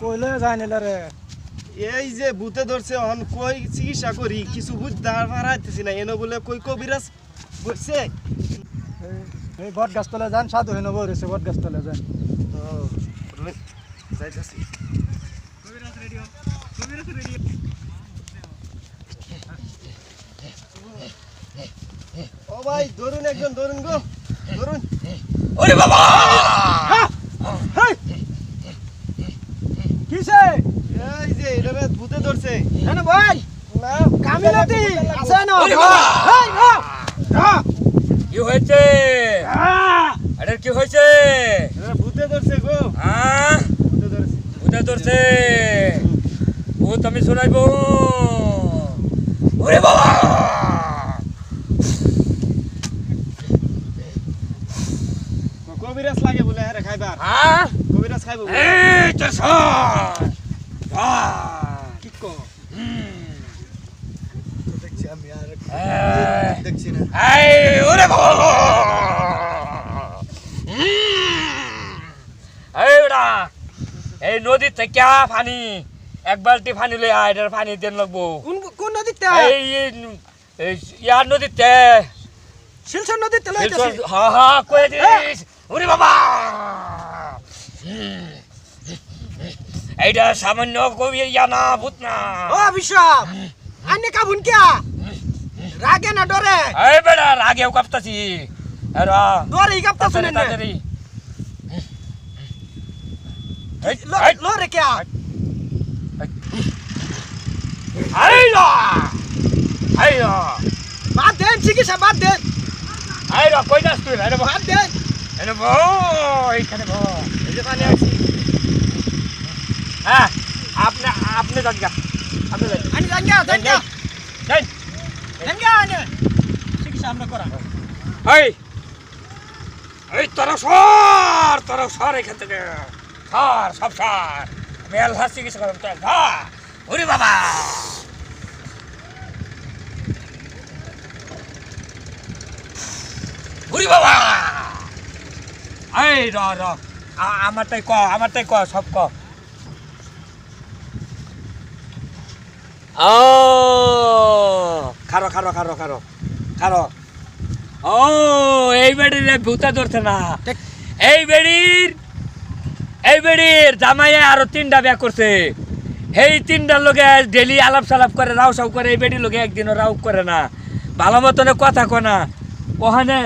কইলে যায় নিলে রে এই যে ভূতে ধরছে অন কই চিকিৎসা করি কিছু বুঝতে পারাইতেছি না এনে বলে কই কবিরাজ বসছে এই বট গাছতলা যান সাধু হেন বরেছে বট গাছতলা যান ও যাইতাছি কবিরাজ রেডি ও ভাই ধরুন একজন ধরুন গো ধরুন ওরে বাবা কিসে এই যে এটা ভূতে ধরছে না ভাই না কামিলাতি আছে না ওরে বাবা! এই না কি হয়েছে আরে কি হয়েছে ভূতে ধরছে গো হ্যাঁ ভূতে ধরছে ভূতে ধরছে ভূত আমি শোনাইবো ওরে বাবা কবিরাজ লাগে বলে আরে খাইবার হ্যাঁ কবিরাজ খাইবো এই তোর সর কি কো দেখছি আমি আর এই দেখছি না ওরে বাবা এই বেটা এই নদী থেকে পানি এক বালতি পানি লই আয় এটার পানি দেন লাগবো কোন কোন নদীতে এই ইয়ার নদীতে শিলচর নদীতে লইতেছি হা হা কই দিস ওরে বাবা এইটা সামান্য কবি জানা ভূত না ও বিশ্বপ আন্নে কাবুন কিয়া রাগে না ডরে এই বেটা রাগেও কাঁপতাছি এরা ডরে কাপতা শুনে না তাড়াতাড়ি লরে কিয়া আইলা আইলা বাদ দেন চিকিৎসা বাদ দেন আইলা কই যাস তুই আরে বাদ দেন এনে বো এইখানে বো এই যে পানি আছে হ্যাঁ আপনি আপনি যান গা আপনি যান আনি জাঙ্গা জাঙ্গা যান জাঙ্গা আনে চিকিৎসা আমরা করা এই এই তোরা সর এখান থেকে সর সব সর আমি আল্লাহ চিকিৎসা করলাম তো ওরে বাবা ওরে বাবা এই র আমারটাই ক সব ক ও খারো খারো খারো খারো খারো ও এই বেড়ির ভূতা ধরছে না এই বেড়ির জামাইয়ে আরো 3টা বিয়া করছে এই 3টার লোকে ডেলি আলাপ সালাপ করে রাও সাউ করে এই বেড়ির লোকে একদিনও রাও করে না ভালো মতনে কথা কো না ওখানে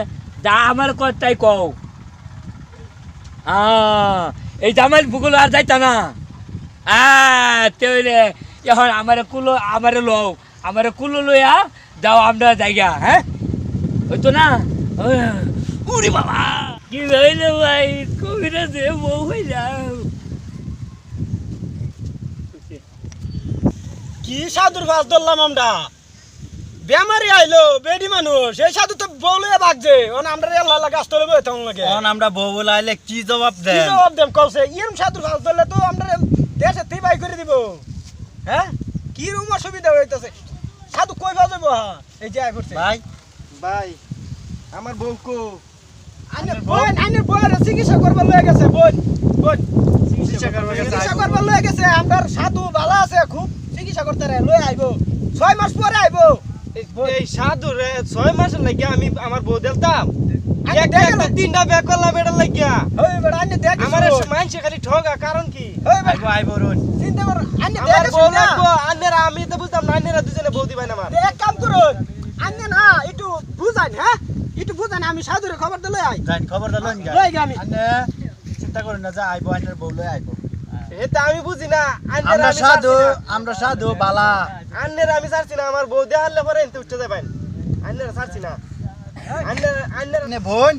যা আমার কথাই কও এই জামাই ভূগুলো আর যাইতা না তেলে এখন আমারে কুলো লইয়া যাও আমরা জায়গা হ্যাঁ ওই তো না উড়ি বাবা কি হইলে ভাই কবিরা যে বউ হইলাম কি সাধুর ফাস ধরলাম আমরা বেমারি আইলো বেডি মানুষ এই সাধু তো বলে বাগছে ওন আমরা আল্লাহ গাছ তলে বইতে লাগে অন আমরা বউ বলে আইলে কি জবাব কি দেন জবাব দেম কইছে ইরম সাধুর ফাস ধরলে তো আমরা দেশে তুই বাই করে দিব হ্যাঁ কি রুম অসুবিধা হইতাছে সাধু কই বাজব এই যে করছে ভাই ভাই আমার বউ কো আইনের বউয়ের চিকিৎসা করবার লয়ে গেছে বোন চিকিৎসা করবার গেছে চিকিৎসা করবার লয়ে গেছে আমার সাধু ভালো আছে খুব চিকিৎসা করতে রে লয়ে আইবো 6 মাস পরে আইবো এই সাধু রে 6 মাসের লাগি আমি আমার বউ দিলতাম আগে একটা দেখে না। 3টা বিয়া করলাম এটার লাগিয়া হই বেড়া আইনে দেখ আমার মানসে খালি ঠগা কারণ কি হই বেড়া আইবো আইবো রুন চিন্তা কর আইনে আমার দেখ বউ লাগবো আন্নেরা আমি তো বুঝতাম না আন্নেরা দুজনে বউ দিবাই না আমার এক কাম করুন আইনে না একটু বুঝান হ্যাঁ একটু বুঝান আমি সাধুরে খবর দিলে আই জান খবর দিলেন গা লই গা আমি আনে চিন্তা করেন না যে আইবো আইনের বউ লই আইবো এটা আমি বুঝি না আমরা সাধু বালা আন্নেরা আমি ছাড়ছি না আমার বউ দেখালে পরে এনতে উঠতে যাবেন আন্নেরা ছাড়ছি না আন্নেরা নে বোন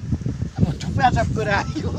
চুপ করে আইও